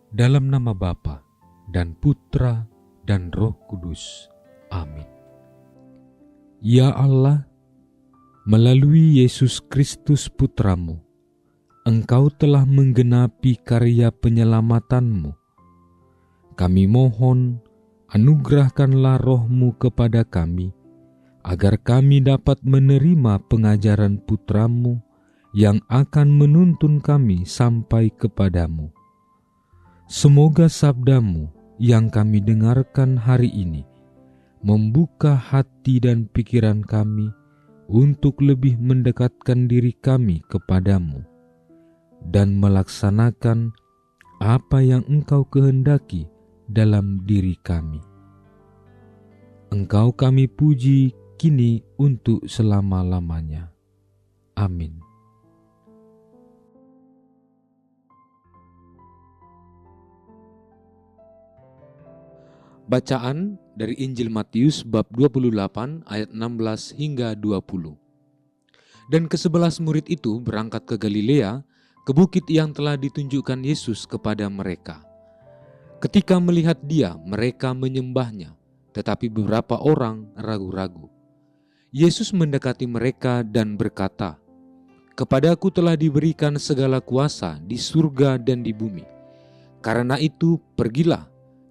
Dalam nama Bapa dan Putra dan Roh Kudus. Amin. Ya Allah, melalui Yesus Kristus Putramu, Engkau telah menggenapi karya penyelamatanmu. Kami mohon, anugerahkanlah Roh-Mu kepada kami, agar kami dapat menerima pengajaran Putramu yang akan menuntun kami sampai kepadamu. Semoga sabdamu yang kami dengarkan hari ini membuka hati dan pikiran kami untuk lebih mendekatkan diri kami kepadamu dan melaksanakan apa yang Engkau kehendaki dalam diri kami. Engkau kami puji kini untuk selama-lamanya. Amin. Bacaan dari Injil Matius bab 28 ayat 16 hingga 20. Dan ke-11 murid itu berangkat ke Galilea, ke bukit yang telah ditunjukkan Yesus kepada mereka. Ketika melihat Dia, mereka menyembahnya, tetapi beberapa orang ragu-ragu. Yesus mendekati mereka dan berkata, "Kepadaku telah diberikan segala kuasa di surga dan di bumi. Karena itu pergilah,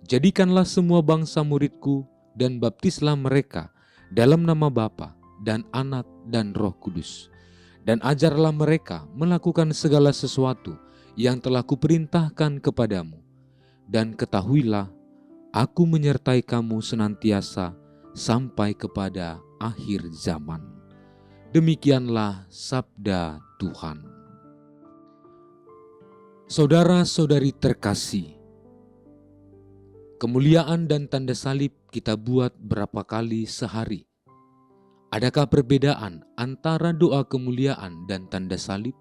jadikanlah semua bangsa muridku dan baptislah mereka dalam nama Bapa dan Anak dan Roh Kudus. Dan ajarlah mereka melakukan segala sesuatu yang telah kuperintahkan kepadamu. Dan ketahuilah, aku menyertai kamu senantiasa sampai kepada akhir zaman." Demikianlah sabda Tuhan. Saudara-saudari terkasih, kemuliaan dan tanda salib kita buat berapa kali sehari? Adakah perbedaan antara doa kemuliaan dan tanda salib?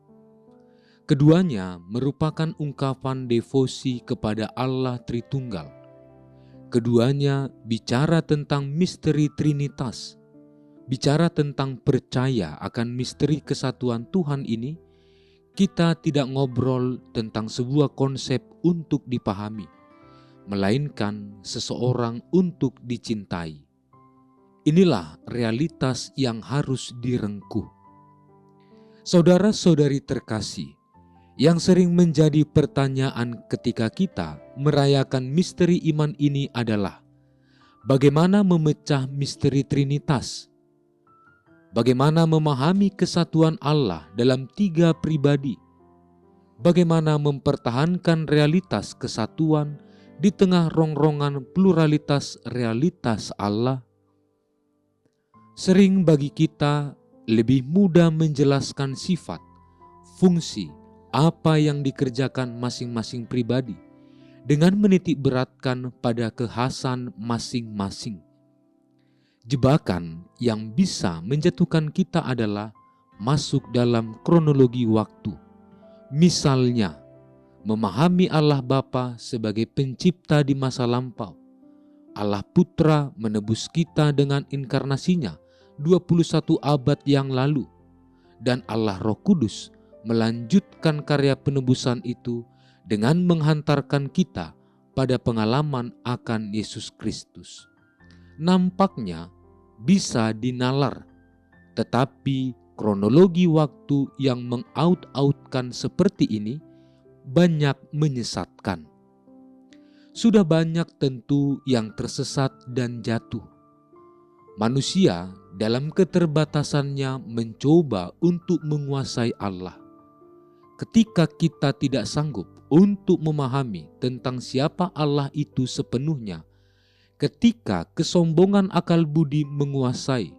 Keduanya merupakan ungkapan devosi kepada Allah Tritunggal. Keduanya bicara tentang misteri Trinitas, bicara tentang percaya akan misteri kesatuan Tuhan ini. Kita tidak ngobrol tentang sebuah konsep untuk dipahami, melainkan seseorang untuk dicintai. Inilah realitas yang harus direngkuh. Saudara-saudari terkasih, yang sering menjadi pertanyaan ketika kita merayakan misteri iman ini adalah, bagaimana memecah misteri Trinitas? Bagaimana memahami kesatuan Allah dalam 3 pribadi? Bagaimana mempertahankan realitas kesatuan di tengah rongrongan pluralitas realitas Allah? Sering bagi kita lebih mudah menjelaskan sifat, fungsi, apa yang dikerjakan masing-masing pribadi dengan menitik beratkan pada kekhasan masing-masing. Jebakan yang bisa menjatuhkan kita adalah masuk dalam kronologi waktu. Misalnya, memahami Allah Bapa sebagai pencipta di masa lampau, Allah Putra menebus kita dengan inkarnasinya 21 abad yang lalu, dan Allah Roh Kudus melanjutkan karya penebusan itu dengan menghantarkan kita pada pengalaman akan Yesus Kristus. Nampaknya bisa dinalar, tetapi kronologi waktu yang mengaut-autkan seperti ini banyak menyesatkan. Sudah banyak tentu yang tersesat dan jatuh. Manusia dalam keterbatasannya mencoba untuk menguasai Allah. Ketika kita tidak sanggup untuk memahami tentang siapa Allah itu sepenuhnya, ketika kesombongan akal budi menguasai,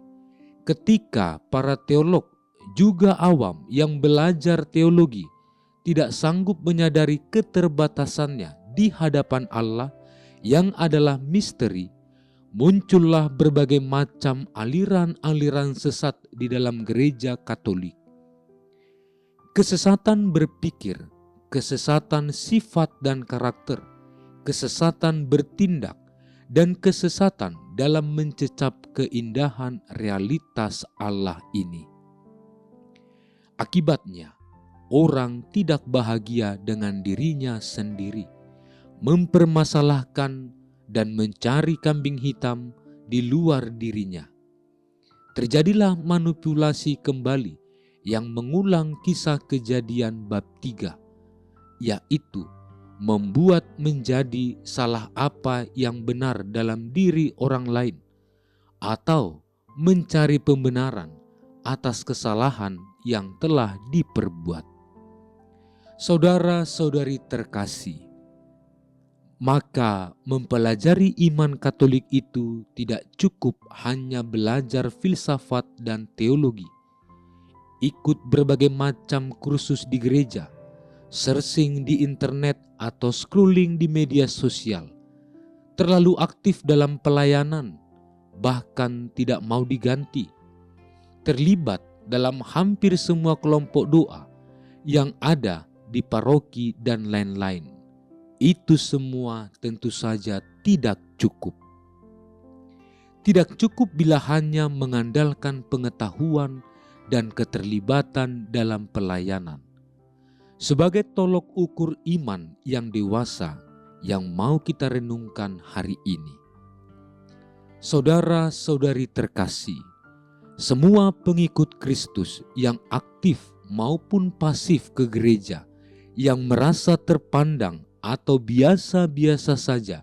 ketika para teolog juga awam yang belajar teologi tidak sanggup menyadari keterbatasannya di hadapan Allah yang adalah misteri, muncullah berbagai macam aliran-aliran sesat di dalam gereja Katolik. Kesesatan berpikir, kesesatan sifat dan karakter, kesesatan bertindak, dan kesesatan dalam mencecap keindahan realitas Allah ini. Akibatnya, orang tidak bahagia dengan dirinya sendiri, mempermasalahkan dan mencari kambing hitam di luar dirinya. Terjadilah manipulasi kembali yang mengulang kisah Kejadian bab 3, yaitu membuat menjadi salah apa yang benar dalam diri orang lain, atau mencari pembenaran atas kesalahan yang telah diperbuat. Saudara-saudari terkasih, maka mempelajari iman Katolik itu tidak cukup hanya belajar filsafat dan teologi, ikut berbagai macam kursus di gereja, searching di internet atau scrolling di media sosial, terlalu aktif dalam pelayanan, bahkan tidak mau diganti, terlibat dalam hampir semua kelompok doa yang ada di paroki dan lain-lain. Itu semua tentu saja tidak cukup. Tidak cukup bila hanya mengandalkan pengetahuan dan keterlibatan dalam pelayanan. Sebagai tolok ukur iman yang dewasa yang mau kita renungkan hari ini. Saudara-saudari terkasih, semua pengikut Kristus yang aktif maupun pasif ke gereja, yang merasa terpandang atau biasa-biasa saja,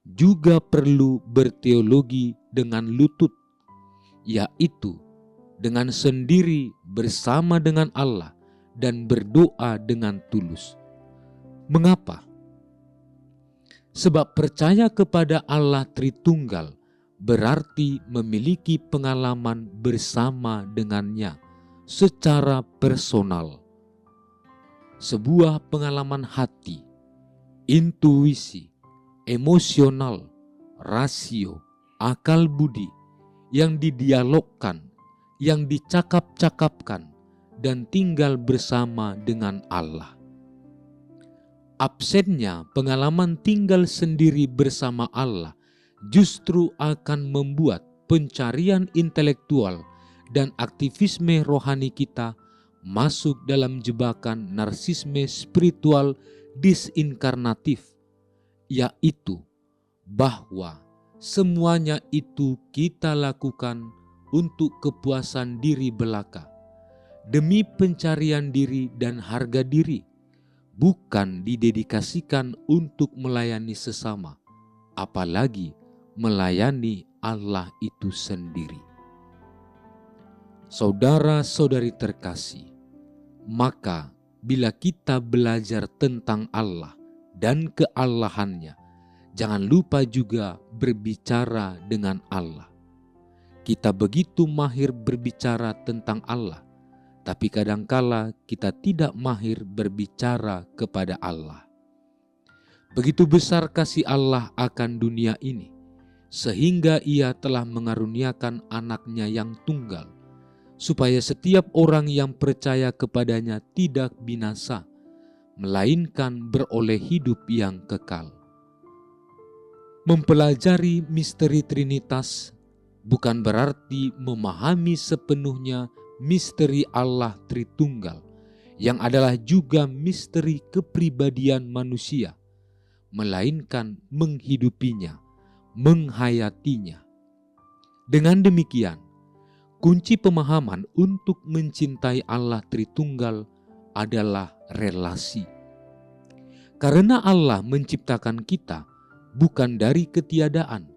juga perlu berteologi dengan lutut, yaitu dengan sendiri bersama dengan Allah dan berdoa dengan tulus. Mengapa? Sebab percaya kepada Allah Tritunggal berarti memiliki pengalaman bersama dengannya secara personal. Sebuah pengalaman hati, intuisi, emosional, rasio, akal budi yang didialogkan, yang dicakap-cakapkan dan tinggal bersama dengan Allah. Absennya pengalaman tinggal sendiri bersama Allah justru akan membuat pencarian intelektual dan aktivisme rohani kita masuk dalam jebakan narsisme spiritual disinkarnatif, yaitu bahwa semuanya itu kita lakukan untuk kepuasan diri belaka, demi pencarian diri dan harga diri, bukan didedikasikan untuk melayani sesama, apalagi melayani Allah itu sendiri. Saudara-saudari terkasih, maka bila kita belajar tentang Allah dan keallahannya, jangan lupa juga berbicara dengan Allah. Kita begitu mahir berbicara tentang Allah, tapi kadangkala kita tidak mahir berbicara kepada Allah. Begitu besar kasih Allah akan dunia ini, sehingga Ia telah mengaruniakan anaknya yang tunggal, supaya setiap orang yang percaya kepadanya tidak binasa, melainkan beroleh hidup yang kekal. Mempelajari misteri Trinitas bukan berarti memahami sepenuhnya misteri Allah Tritunggal, yang adalah juga misteri kepribadian manusia, melainkan menghidupinya, menghayatinya. Dengan demikian, kunci pemahaman untuk mencintai Allah Tritunggal adalah relasi. Karena Allah menciptakan kita bukan dari ketiadaan,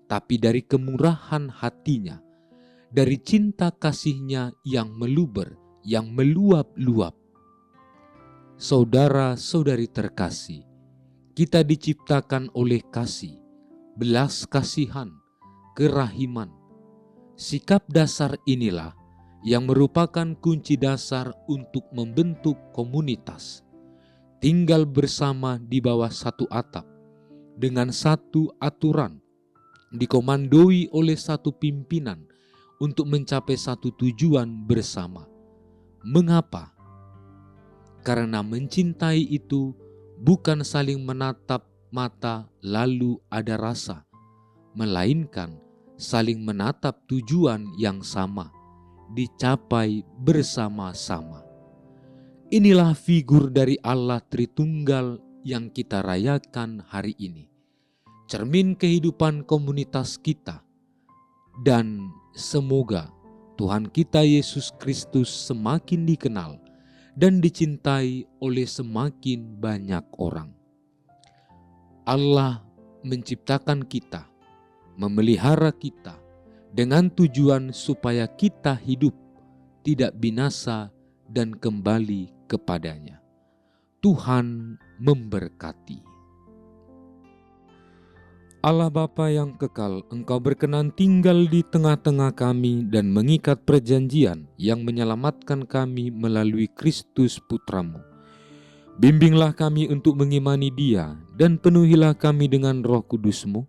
tapi dari kemurahan hatinya, dari cinta kasihnya yang meluber, yang meluap-luap. Saudara-saudari terkasih, kita diciptakan oleh kasih, belas kasihan, kerahiman. Sikap dasar inilah yang merupakan kunci dasar untuk membentuk komunitas, tinggal bersama di bawah satu atap, dengan satu aturan, dikomandoi oleh satu pimpinan untuk mencapai satu tujuan bersama. Mengapa? Karena mencintai itu bukan saling menatap mata lalu ada rasa, melainkan saling menatap tujuan yang sama, dicapai bersama-sama. Inilah figur dari Allah Tritunggal yang kita rayakan hari ini, cermin kehidupan komunitas kita, dan semoga Tuhan kita Yesus Kristus semakin dikenal dan dicintai oleh semakin banyak orang. Allah menciptakan kita, memelihara kita dengan tujuan supaya kita hidup, tidak binasa dan kembali kepadanya. Tuhan memberkati. Allah Bapa yang kekal, Engkau berkenan tinggal di tengah-tengah kami dan mengikat perjanjian yang menyelamatkan kami melalui Kristus Putramu. Bimbinglah kami untuk mengimani Dia dan penuhilah kami dengan Roh Kudus-Mu,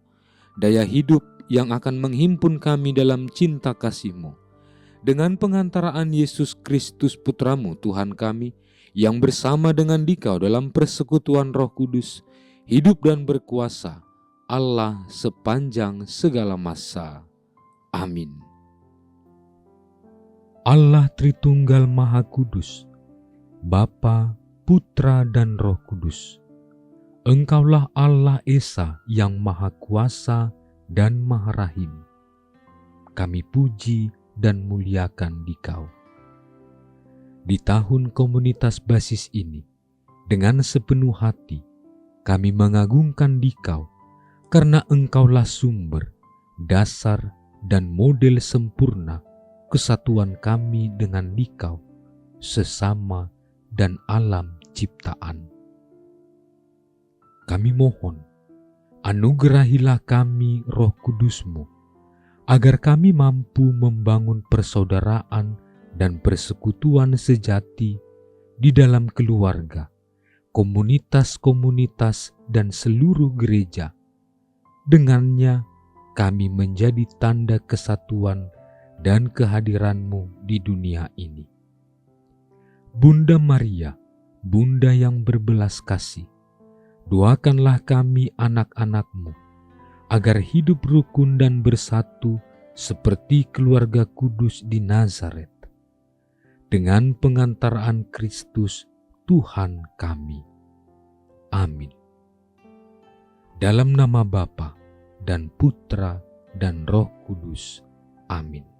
daya hidup yang akan menghimpun kami dalam cinta kasih-Mu. Dengan pengantaraan Yesus Kristus Putramu Tuhan kami, yang bersama dengan Dikau dalam persekutuan Roh Kudus, hidup dan berkuasa, Allah sepanjang segala masa. Amin. Allah Tritunggal Maha Kudus, Bapa, Putra dan Roh Kudus. Engkaulah Allah Esa yang Maha Kuasa dan Maha Rahim. Kami puji dan muliakan Dikau. Di tahun komunitas basis ini, dengan sepenuh hati, kami mengagungkan Dikau, karena Engkaulah sumber, dasar, dan model sempurna kesatuan kami dengan Dikau, sesama dan alam ciptaan. Kami mohon, anugerahilah kami Roh Kudus-Mu, agar kami mampu membangun persaudaraan dan persekutuan sejati di dalam keluarga, komunitas-komunitas, dan seluruh gereja. Dengannya kami menjadi tanda kesatuan dan kehadiran-Mu di dunia ini. Bunda Maria, Bunda yang berbelas kasih, doakanlah kami anak-anak-Mu, agar hidup rukun dan bersatu seperti keluarga kudus di Nazaret, dengan pengantaraan Kristus Tuhan kami. Amin. Dalam nama Bapa dan Putra dan Roh Kudus. Amin.